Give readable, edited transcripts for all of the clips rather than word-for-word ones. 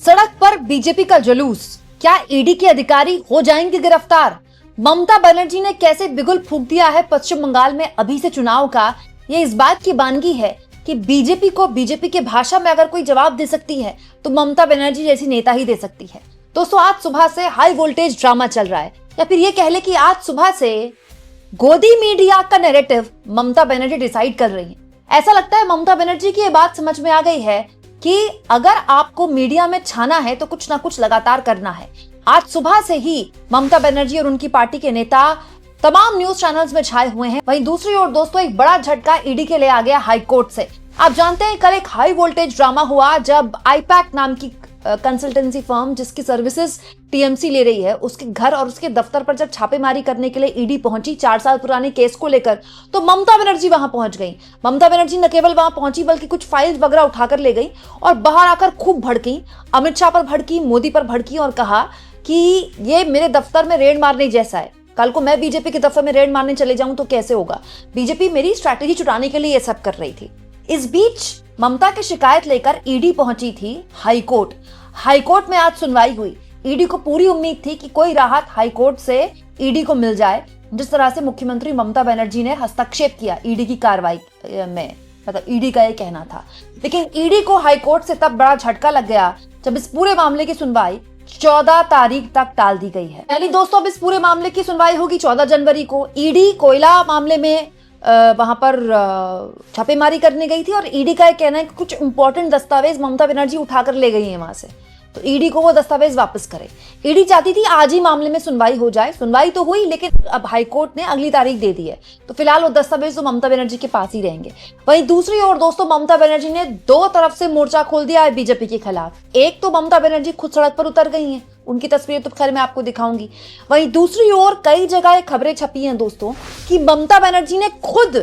सड़क पर बीजेपी का जुलूस, क्या ईडी के अधिकारी हो जाएंगे गिरफ्तार? ममता बनर्जी ने कैसे बिगुल फूंक दिया है पश्चिम बंगाल में अभी से चुनाव का, ये इस बात की बानगी है कि बीजेपी को बीजेपी के भाषा में अगर कोई जवाब दे सकती है तो ममता बनर्जी जैसी नेता ही दे सकती है। दोस्तों, आज सुबह से हाई वोल्टेज ड्रामा चल रहा है, या फिर ये कह ले कि आज सुबह से गोदी मीडिया का नैरेटिव ममता बनर्जी डिसाइड कर रही है। ऐसा लगता है ममता बनर्जी की ये बात समझ में आ गई है कि अगर आपको मीडिया में छाना है तो कुछ ना कुछ लगातार करना है। आज सुबह से ही ममता बनर्जी और उनकी पार्टी के नेता तमाम न्यूज चैनल्स में छाए हुए हैं। वहीं दूसरी ओर दोस्तों, एक बड़ा झटका ईडी के ले आ गया हाई कोर्ट से। आप जानते हैं कल एक हाई वोल्टेज ड्रामा हुआ जब आईपैक नाम की कंसल्टेंसी फर्म जिसकी सर्विसेज टीएमसी ले रही है, उसके घर और उसके दफ्तर पर जब छापेमारी करने के लिए ईडी पहुंची 4 साल पुराने केस को लेकर, तो ममता बनर्जी वहां पहुंच गई। ममता बनर्जी न केवल वहां पहुंची बल्कि कुछ फाइल्स वगैरह उठाकर ले गई और बाहर आकर खूब भड़की, अमित शाह पर भड़की, मोदी पर भड़की और कहा कि ये मेरे दफ्तर में रेड मारने जैसा है। कल को मैं बीजेपी के दफ्तर में रेड मारने चले जाऊं तो कैसे होगा? बीजेपी मेरी स्ट्रैटेजी छुटाने के लिए ये सब कर रही थी। इस बीच ममता की शिकायत लेकर ईडी पहुंची थी हाईकोर्ट। हाईकोर्ट में आज सुनवाई हुई। ईडी को पूरी उम्मीद थी कि कोई राहत हाईकोर्ट से ईडी को मिल जाए, जिस तरह से मुख्यमंत्री ममता बनर्जी ने हस्तक्षेप किया ईडी की कार्रवाई में, मतलब ईडी का ये कहना था। लेकिन ईडी को हाईकोर्ट से तब बड़ा झटका लग गया जब इस पूरे मामले की सुनवाई 14 तारीख तक टाल दी गई है। पहली दोस्तों, अब इस पूरे मामले की सुनवाई होगी 14 जनवरी को। ईडी कोयला मामले में वहां पर छापेमारी करने गई थी और ईडी का कहना है कि कुछ इंपॉर्टेंट दस्तावेज ममता बनर्जी उठाकर ले गई है वहां से, तो ईडी को वो दस्तावेज वापस करे। ईडी चाहती थी आज ही मामले में सुनवाई हो जाए। सुनवाई तो हुई, लेकिन अब हाईकोर्ट ने अगली तारीख दे दी है, तो फिलहाल वो दस्तावेज तो ममता बनर्जी के पास ही रहेंगे। वहीं दूसरी ओर दोस्तों, ममता बनर्जी ने दो तरफ से मोर्चा खोल दिया है बीजेपी के खिलाफ। एक तो ममता बनर्जी खुद सड़क पर उतर गई हैं, उनकी तस्वीर तो खैर मैं आपको दिखाऊंगी। वहीं दूसरी ओर कई जगह खबरें छपी हैं दोस्तों कि ममता बनर्जी ने खुद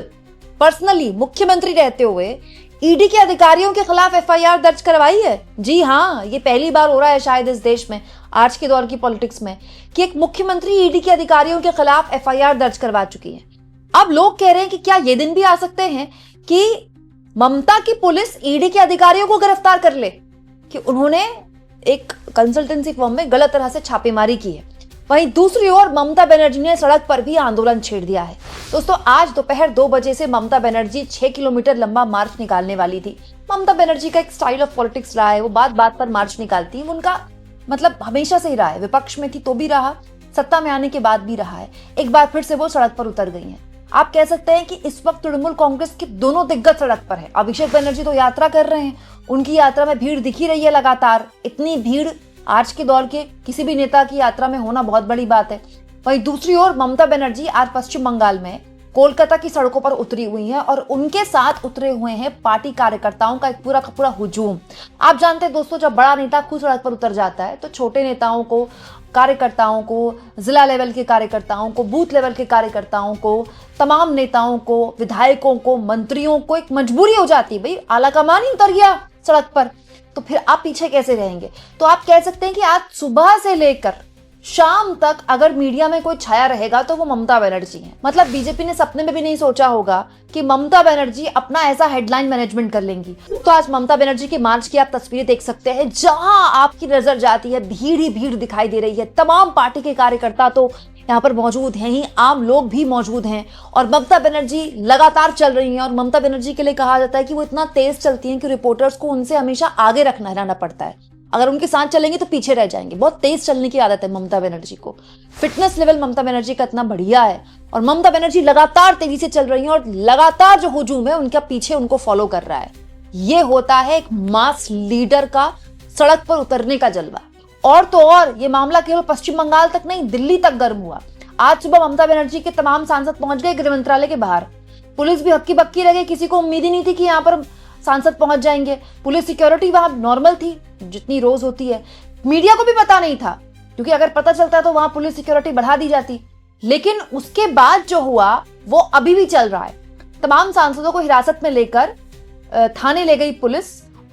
पर्सनली मुख्यमंत्री रहते हुए ईडी के अधिकारियों के खिलाफ एफआईआर दर्ज करवाई है। जी हाँ, ये पहली बार हो रहा है शायद इस देश में, आज के दौर की पॉलिटिक्स में, कि एक मुख्यमंत्री ईडी के अधिकारियों के खिलाफ एफआईआर दर्ज करवा चुकी है। अब लोग कह रहे हैं कि क्या ये दिन भी आ सकते हैं कि ममता की पुलिस ईडी के अधिकारियों को गिरफ्तार कर ले कि उन्होंने एक कंसल्टेंसी फर्म में गलत तरह से छापेमारी की है। वहीं दूसरी ओर ममता बनर्जी ने सड़क पर भी आंदोलन छेड़ दिया है। दोस्तों, आज दोपहर 2 बजे से ममता बनर्जी 6 किलोमीटर लंबा मार्च निकालने वाली थी। ममता बनर्जी का एक स्टाइल ऑफ पॉलिटिक्स रहा है, वो बात बात पर मार्च निकालती है। उनका मतलब हमेशा से ही रहा है, विपक्ष में थी तो भी रहा, सत्ता में आने के बाद भी रहा है। एक बार फिर से वो सड़क पर उतर गई हैं। आप कह सकते हैं कि इस वक्त तृणमूल कांग्रेस के दोनों दिग्गज सड़क पर है। अभिषेक बनर्जी तो यात्रा कर रहे हैं, उनकी यात्रा में भीड़ दिखी रही है लगातार। इतनी भीड़ आज के दौर के किसी भी नेता की यात्रा में होना बहुत बड़ी बात है। वहीं दूसरी ओर ममता बनर्जी आज पश्चिम बंगाल में कोलकाता की सड़कों पर उतरी हुई हैं और उनके साथ उतरे हुए हैं पार्टी कार्यकर्ताओं का एक पूरा का पूरा हुजूम। आप जानते हैं दोस्तों, जब बड़ा नेता खुद सड़क पर उतर जाता है तो छोटे नेताओं को, कार्यकर्ताओं को, जिला लेवल के कार्यकर्ताओं को, बूथ लेवल के कार्यकर्ताओं को, तमाम नेताओं को, विधायकों को, मंत्रियों को एक मजबूरी हो जाती है, भाई आला कमान ही उतर गया सड़क पर, तो फिर आप पीछे कैसे रहेंगे? तो आप कह सकते हैं कि आज सुबह से लेकर शाम तक अगर मीडिया में कोई छाया रहेगा तो वो ममता बनर्जी है। मतलब बीजेपी ने सपने में भी नहीं सोचा होगा कि ममता बनर्जी अपना ऐसा हेडलाइन मैनेजमेंट कर लेंगी। तो आज ममता बनर्जी के मार्च की आप तस्वीरें देख सकते हैं, जहां आपकी नजर जाती है भीड़ ही भीड़ दिखाई दे रही है। तमाम पार्टी के कार्यकर्ता तो यहाँ पर मौजूद हैं ही, आम लोग भी मौजूद हैं और ममता बनर्जी लगातार चल रही हैं। और ममता बनर्जी के लिए कहा जाता है कि वो इतना तेज चलती हैं कि रिपोर्टर्स को उनसे हमेशा आगे रहना पड़ता है। अगर उनके साथ चलेंगे तो पीछे रह जाएंगे। बहुत तेज चलने की आदत है ममता बनर्जी को। फिटनेस लेवल ममता बनर्जी का इतना बढ़िया है और ममता बनर्जी लगातार तेजी से चल रही है और लगातार जो हुजूम है उनका पीछे उनको फॉलो कर रहा है। ये होता है एक मास लीडर का सड़क पर उतरने का जलवा। और तो और ये मामला केवल पश्चिम बंगाल तक नहीं, दिल्ली तक गर्म हुआ। आज सुबह ममता बनर्जी के तमाम सांसद पहुंच गए गृह मंत्रालय के बाहर। पुलिस भी हक्की बक्की रह गई, किसी को उम्मीद ही नहीं थी कि यहाँ पर सांसद पहुंच जाएंगे। पुलिस सिक्योरिटी वहां नॉर्मल थी जितनी रोज होती है। मीडिया को भी पता नहीं था, क्योंकि अगर पता चलता तो वहां पुलिस सिक्योरिटी बढ़ा दी जाती। लेकिन उसके बाद जो हुआ वो अभी भी चल रहा है। तमाम सांसदों को हिरासत में लेकर थाने ले गई पुलिस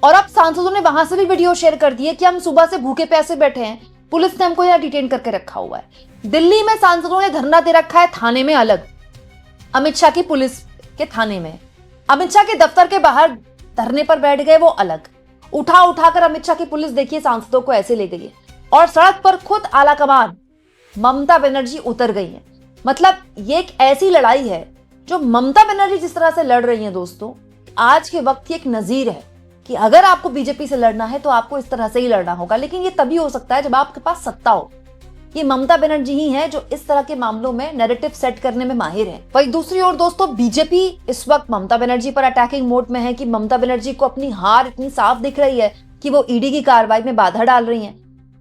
और अब सांसदों ने वहां से भी वीडियो शेयर कर दिए कि हम सुबह से भूखे प्यासे बैठे हैं, पुलिस ने हमको यहाँ डिटेन करके रखा हुआ है। दिल्ली में सांसदों ने धरना दे रखा है थाने में अलग, अमित शाह की पुलिस के थाने में। अमित शाह के दफ्तर के बाहर धरने पर बैठ गए वो अलग। उठा उठाकर अमित शाह की पुलिस देखिए सांसदों को ऐसे ले गई है, और सड़क पर खुद आला कमान ममता बनर्जी उतर गई है। मतलब ये एक ऐसी लड़ाई है जो ममता बनर्जी जिस तरह से लड़ रही हैं दोस्तों, आज के वक्त की एक नजीर है कि अगर आपको बीजेपी से लड़ना है तो आपको इस तरह से ही लड़ना होगा, लेकिन ये तभी हो सकता है जब आपके पास सत्ता हो। ये ममता बनर्जी ही है जो इस तरह के मामलों में नैरेटिव सेट करने में माहिर है। वहीं दूसरी ओर दोस्तों, बीजेपी इस वक्त ममता बनर्जी पर अटैकिंग मोड में है कि ममता बनर्जी को अपनी हार इतनी साफ दिख रही है कि वो ईडी की कार्रवाई में बाधा डाल रही है।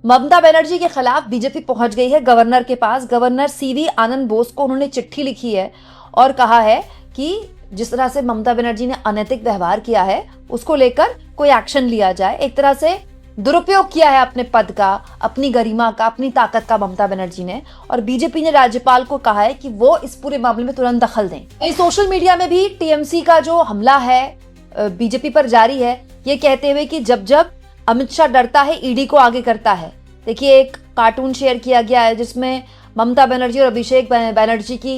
ममता बनर्जी के खिलाफ बीजेपी पहुंच गई है गवर्नर के पास। गवर्नर सीवी आनंद बोस को उन्होंने चिट्ठी लिखी है और कहा है कि जिस तरह से ममता बनर्जी ने अनैतिक व्यवहार किया है उसको लेकर कोई एक्शन लिया जाए। एक तरह से दुरुपयोग किया है अपने पद का, अपनी गरिमा का, अपनी ताकत का ममता बनर्जी ने, और बीजेपी ने राज्यपाल को कहा है कि वो इस पूरे मामले में तुरंत दखल दें। सोशल मीडिया में भी टीएमसी का जो हमला है बीजेपी पर जारी है, ये कहते हुए कि जब जब अमित शाह डरता है ईडी को आगे करता है। देखिए, एक कार्टून शेयर किया गया है जिसमें ममता बनर्जी और अभिषेक बनर्जी की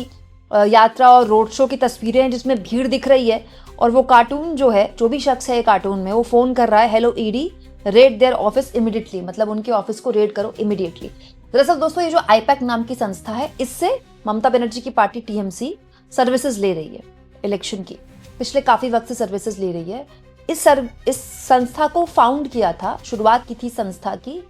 यात्रा और रोड शो की तस्वीरें हैं जिसमें भीड़ दिख रही है, और वो कार्टून जो है, जो भी शख्स है कार्टून में, वो फोन कर रहा है, hello ED red their office immediately, मतलब उनके ऑफिस को रेड करो इमीडिएटली। दरअसल दोस्तों, ये जो आईपैक नाम की संस्था है, इससे ममता बनर्जी की पार्टी टीएमसी सर्विसेज ले रही है इलेक्शन की, पिछले काफी वक्त से सर्विसेज ले रही है। इस संस्था को फाउंड किया था, शुरुआत की थी संस्था की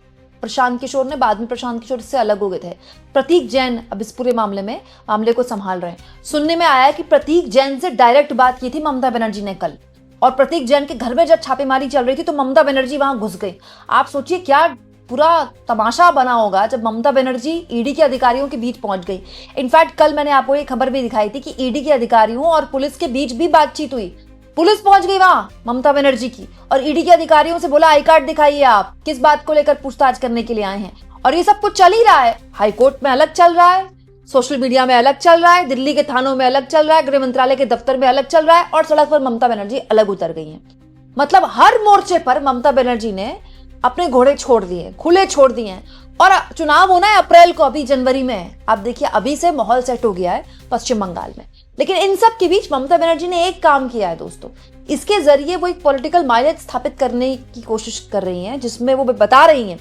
प्रशांत किशोर ने, बाद में प्रशांत किशोर इससे अलग हो गए थे। प्रतीक जैन अब इस पूरे मामले को संभाल रहे हैं। सुनने में आया कि प्रतीक जैन से डायरेक्ट बात की थी ममता बनर्जी ने कल, और प्रतीक जैन के घर में जब छापेमारी चल रही थी तो ममता बनर्जी वहां घुस गई। आप सोचिए क्या पूरा तमाशा बना होगा जब ममता बनर्जी ईडी के अधिकारियों के बीच पहुंच गई। इनफैक्ट कल मैंने आपको एक खबर भी दिखाई थी कि ईडी के अधिकारियों और पुलिस के बीच भी बातचीत हुई। पुलिस पहुंच गई वहां ममता बनर्जी की, और ईडी के अधिकारियों से बोला आई कार्ड दिखाइए, आप किस बात को लेकर पूछताछ करने के लिए आए हैं। और ये सब कुछ चल ही रहा है, हाईकोर्ट में अलग चल रहा है, सोशल मीडिया में अलग चल रहा है, दिल्ली के थानों में अलग चल रहा है, गृह मंत्रालय के दफ्तर में अलग चल रहा है, और सड़क पर ममता बनर्जी अलग उतर गई हैं। मतलब हर मोर्चे पर ममता बनर्जी ने अपने घोड़े छोड़ दिए, खुले छोड़ दिए हैं। और चुनाव होना है अप्रैल को, अभी जनवरी में। आप देखिए, अभी से माहौल सेट हो गया है पश्चिम बंगाल में। लेकिन इन सब के बीच ममता बनर्जी ने एक काम किया है दोस्तों, इसके जरिए वो एक पॉलिटिकल माइलेज स्थापित करने की कोशिश कर रही हैं, जिसमें वो बता रही हैं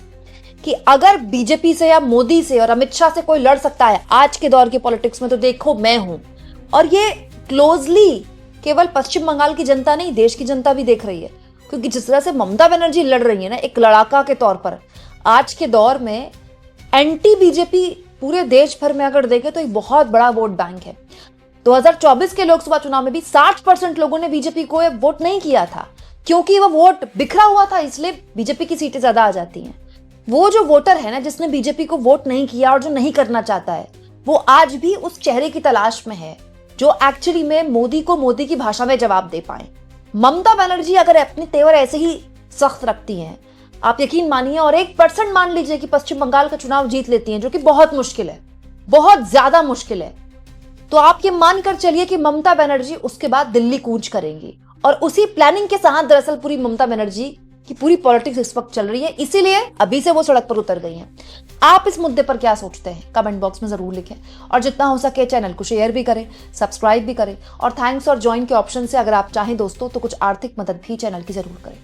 कि अगर बीजेपी से या मोदी से और अमित शाह से कोई लड़ सकता है आज के दौर के पॉलिटिक्स में, तो देखो मैं हूं। और ये क्लोजली केवल पश्चिम बंगाल की जनता नहीं, देश की जनता भी देख रही है, क्योंकि जिस तरह से ममता बनर्जी लड़ रही है ना एक लड़ाका के तौर पर, आज के दौर में एंटी बीजेपी पूरे देश भर में अगर देखें तो एक बहुत बड़ा वोट बैंक है। 2024 के लोकसभा चुनाव में भी 60% लोगों ने बीजेपी को वोट नहीं किया था, क्योंकि वो वोट बिखरा हुआ था, इसलिए बीजेपी की सीटें ज्यादा आ जाती हैं। वो जो वोटर है ना जिसने बीजेपी को वोट नहीं किया और जो नहीं करना चाहता है, वो आज भी उस चेहरे की तलाश में है जो एक्चुअली में मोदी को मोदी की भाषा में जवाब दे पाए। ममता बनर्जी अगर अपने तेवर ऐसे ही सख्त रखती हैं, आप यकीन मानिए, और 1% मान लीजिए कि पश्चिम बंगाल का चुनाव जीत लेती हैं, जो कि बहुत मुश्किल है, बहुत ज्यादा मुश्किल है, तो आप ये मानकर चलिए कि ममता बनर्जी उसके बाद दिल्ली कूच करेंगी। और उसी प्लानिंग के साथ दरअसल पूरी ममता बनर्जी की पूरी पॉलिटिक्स इस वक्त चल रही है, इसीलिए अभी से वो सड़क पर उतर गई हैं। आप इस मुद्दे पर क्या सोचते हैं कमेंट बॉक्स में जरूर लिखें, और जितना हो सके चैनल को शेयर भी करें, सब्सक्राइब भी करें, और थैंक्स और ज्वाइन के ऑप्शन से अगर आप चाहें दोस्तों तो कुछ आर्थिक मदद भी चैनल की जरूर करें।